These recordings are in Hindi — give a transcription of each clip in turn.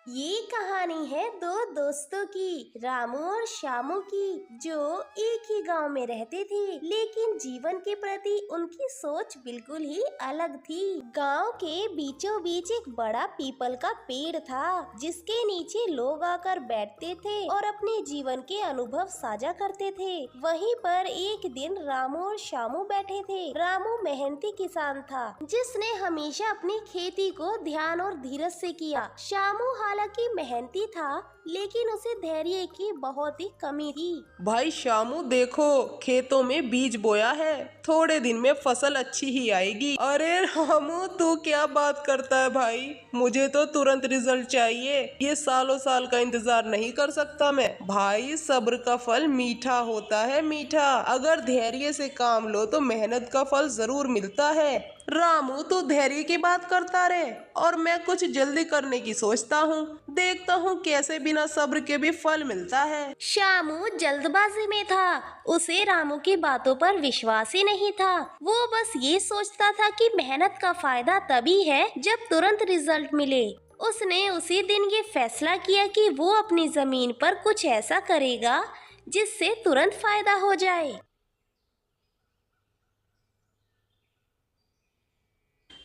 ये कहानी है दो दोस्तों की, रामू और श्यामू की, जो एक ही गांव में रहते थे, लेकिन जीवन के प्रति उनकी सोच बिल्कुल ही अलग थी। गांव के बीचों बीच एक बड़ा पीपल का पेड़ था, जिसके नीचे लोग आकर बैठते थे और अपने जीवन के अनुभव साझा करते थे। वहीं पर एक दिन रामू और श्यामू बैठे थे। रामू मेहनती किसान था, जिसने हमेशा अपनी खेती को ध्यान और धीरज से किया। श्यामू हालांकि मेहनती था, लेकिन उसे धैर्य की बहुत ही कमी थी। भाई श्यामू देखो, खेतों में बीज बोया है, थोड़े दिन में फसल अच्छी ही आएगी। अरे रामू, तू क्या बात करता है भाई, मुझे तो तुरंत रिजल्ट चाहिए। ये सालों साल का इंतजार नहीं कर सकता मैं। भाई सब्र का फल मीठा होता है, मीठा। अगर धैर्य से काम लो तो मेहनत का फल जरूर मिलता है। रामू, तू धैर्य की बात करता रहे और मैं कुछ जल्दी करने की सोचता हूँ। देखता हूँ कैसे बिना सब्र के भी फल मिलता है। श्यामू जल्दबाजी में था, उसे रामू की बातों पर विश्वास ही नहीं था। वो बस ये सोचता था कि मेहनत का फायदा तभी है जब तुरंत रिजल्ट मिले। उसने उसी दिन ये फैसला किया कि वो अपनी जमीन पर कुछ ऐसा करेगा जिससे तुरंत फायदा हो जाए।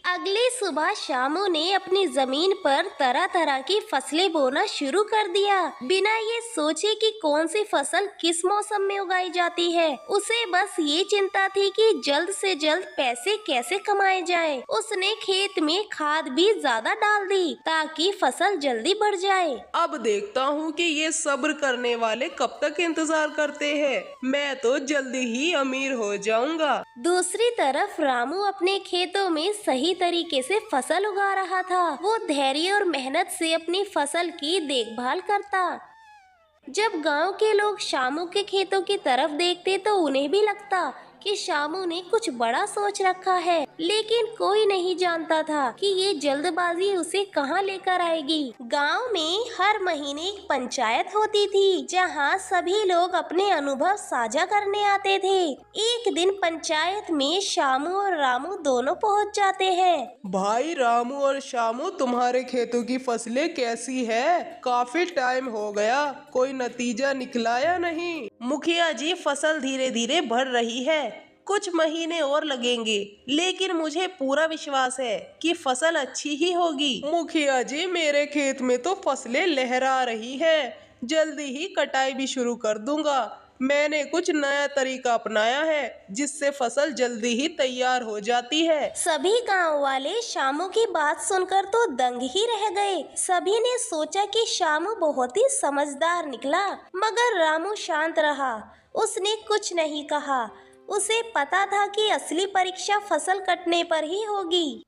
अगली सुबह श्यामू ने अपनी जमीन पर तरह तरह की फसलें बोना शुरू कर दिया, बिना ये सोचे कि कौन सी फसल किस मौसम में उगाई जाती है। उसे बस ये चिंता थी कि जल्द से जल्द पैसे कैसे कमाए जाएं। उसने खेत में खाद भी ज्यादा डाल दी ताकि फसल जल्दी बढ़ जाए। अब देखता हूँ कि ये सब्र करने वाले कब तक इंतजार करते हैं। मैं तो जल्दी ही अमीर हो जाऊंगा। दूसरी तरफ रामू अपने खेतों में सही तरीके से फसल उगा रहा था। वो धैर्य और मेहनत से अपनी फसल की देखभाल करता। जब गांव के लोग श्यामू के खेतों की तरफ देखते तो उन्हें भी लगता कि श्यामू ने कुछ बड़ा सोच रखा है, लेकिन कोई नहीं जानता था कि ये जल्दबाजी उसे कहां लेकर आएगी। गांव में हर महीने एक पंचायत होती थी, जहां सभी लोग अपने अनुभव साझा करने आते थे। एक दिन पंचायत में श्यामू और रामू दोनों पहुंच जाते हैं। भाई रामू और श्यामू, तुम्हारे खेतों की फसलें कैसी है? काफी टाइम हो गया, कोई नतीजा निकला या नहीं? मुखिया जी, फसल धीरे धीरे बढ़ रही है, कुछ महीने और लगेंगे, लेकिन मुझे पूरा विश्वास है कि फसल अच्छी ही होगी। मुखिया जी, मेरे खेत में तो फसलें लहरा रही है, जल्दी ही कटाई भी शुरू कर दूंगा। मैंने कुछ नया तरीका अपनाया है, जिससे फसल जल्दी ही तैयार हो जाती है। सभी गांव वाले श्यामू की बात सुनकर तो दंग ही रह गए। सभी ने सोचा कि श्यामू बहुत ही समझदार निकला, मगर रामू शांत रहा। उसने कुछ नहीं कहा। उसे पता था कि असली परीक्षा फसल कटने पर ही होगी।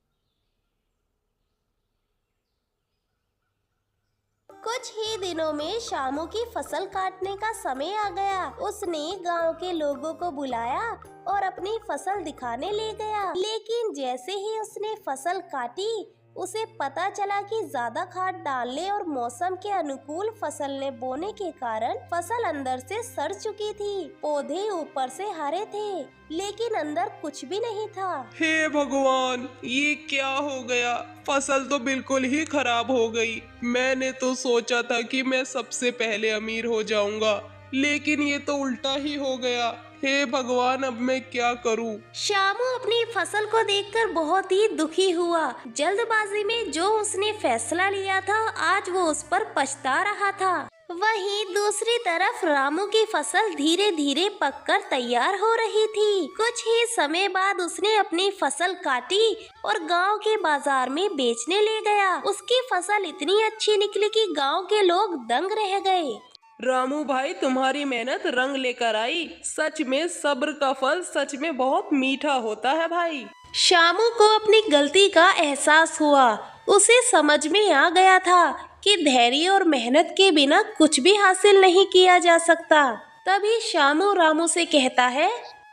कुछ ही दिनों में श्यामू की फसल काटने का समय आ गया। उसने गांव के लोगों को बुलाया और अपनी फसल दिखाने ले गया। लेकिन जैसे ही उसने फसल काटी, उसे पता चला कि ज्यादा खाद डालने और मौसम के अनुकूल फसल ने बोने के कारण फसल अंदर से सड़ चुकी थी। पौधे ऊपर से हरे थे, लेकिन अंदर कुछ भी नहीं था। हे भगवान, ये क्या हो गया? फसल तो बिल्कुल ही खराब हो गई। मैंने तो सोचा था कि मैं सबसे पहले अमीर हो जाऊंगा, लेकिन ये तो उल्टा ही हो गया। हे भगवान, अब मैं क्या करूं? श्यामू अपनी फसल को देखकर बहुत ही दुखी हुआ। जल्दबाजी में जो उसने फैसला लिया था, आज वो उस पर पछता रहा था। वहीं दूसरी तरफ रामू की फसल धीरे धीरे पककर तैयार हो रही थी। कुछ ही समय बाद उसने अपनी फसल काटी और गांव के बाजार में बेचने ले गया। उसकी फसल इतनी अच्छी निकली कि गांव के लोग दंग रह गए। रामू भाई, तुम्हारी मेहनत रंग लेकर आई। सच में सब्र का फल सच में बहुत मीठा होता है भाई। श्यामू को अपनी गलती का एहसास हुआ। उसे समझ में आ गया था कि धैर्य और मेहनत के बिना कुछ भी हासिल नहीं किया जा सकता। तभी श्यामू रामू से कहता है,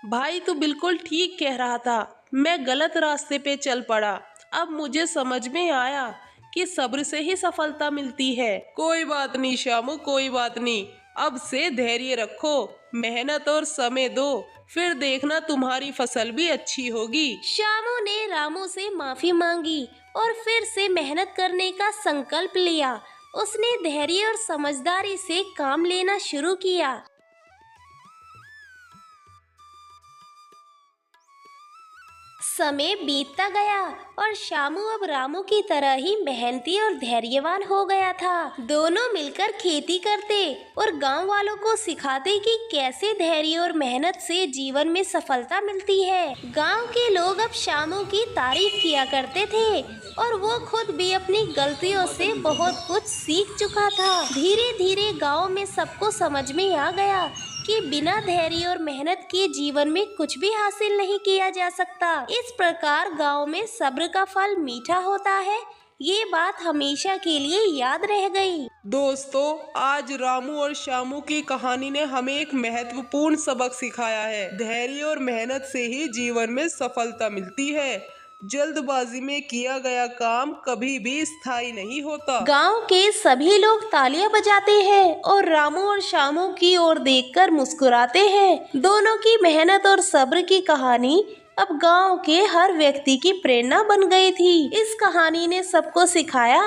भाई तू बिल्कुल ठीक कह रहा था, मैं गलत रास्ते पे चल पड़ा। अब मुझे समझ में आया कि सब्र से ही सफलता मिलती है। कोई बात नहीं श्यामू, कोई बात नहीं। अब से धैर्य रखो, मेहनत और समय दो, फिर देखना तुम्हारी फसल भी अच्छी होगी। श्यामू ने रामू से माफी मांगी और फिर से मेहनत करने का संकल्प लिया। उसने धैर्य और समझदारी से काम लेना शुरू किया। समय बीतता गया और शामू अब रामू की तरह ही मेहनती और धैर्यवान हो गया था। दोनों मिलकर खेती करते और गांव वालों को सिखाते कि कैसे धैर्य और मेहनत से जीवन में सफलता मिलती है। गांव के लोग अब शामू की तारीफ किया करते थे और वो खुद भी अपनी गलतियों से बहुत कुछ सीख चुका था। धीरे धीरे गांव में सबको समझ में आ गया कि बिना धैर्य और मेहनत के जीवन में कुछ भी हासिल नहीं किया जा सकता। इस प्रकार गांव में सब्र का फल मीठा होता है, ये बात हमेशा के लिए याद रह गई। दोस्तों, आज रामू और श्यामू की कहानी ने हमें एक महत्वपूर्ण सबक सिखाया है। धैर्य और मेहनत से ही जीवन में सफलता मिलती है। जल्दबाजी में किया गया काम कभी भी स्थायी नहीं होता। गांव के सभी लोग तालियां बजाते हैं और रामू और श्यामू की ओर देखकर मुस्कुराते हैं। दोनों की मेहनत और सब्र की कहानी अब गांव के हर व्यक्ति की प्रेरणा बन गई थी। इस कहानी ने सबको सिखाया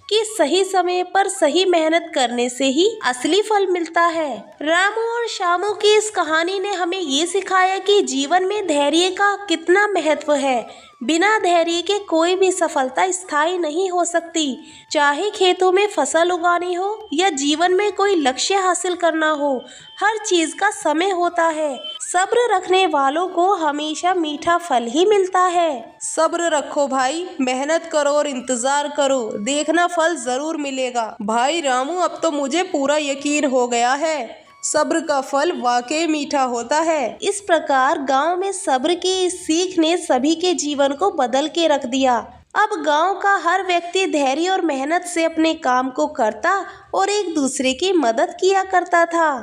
कि सही समय पर सही मेहनत करने से ही असली फल मिलता है। रामू और श्यामू की इस कहानी ने हमें ये सिखाया कि जीवन में धैर्य का कितना महत्व है। बिना धैर्य के कोई भी सफलता स्थायी नहीं हो सकती। चाहे खेतों में फसल उगानी हो या जीवन में कोई लक्ष्य हासिल करना हो, हर चीज का समय होता है। सब्र रखने वालों को हमेशा मीठा फल ही मिलता है। सब्र रखो भाई, मेहनत करो और इंतजार करो, देखना फल जरूर मिलेगा। भाई रामू, अब तो मुझे पूरा यकीन हो गया है, सब्र का फल वाकई मीठा होता है। इस प्रकार गांव में सब्र की इस सीख ने सभी के जीवन को बदल के रख दिया। अब गांव का हर व्यक्ति धैर्य और मेहनत से अपने काम को करता और एक दूसरे की मदद किया करता था।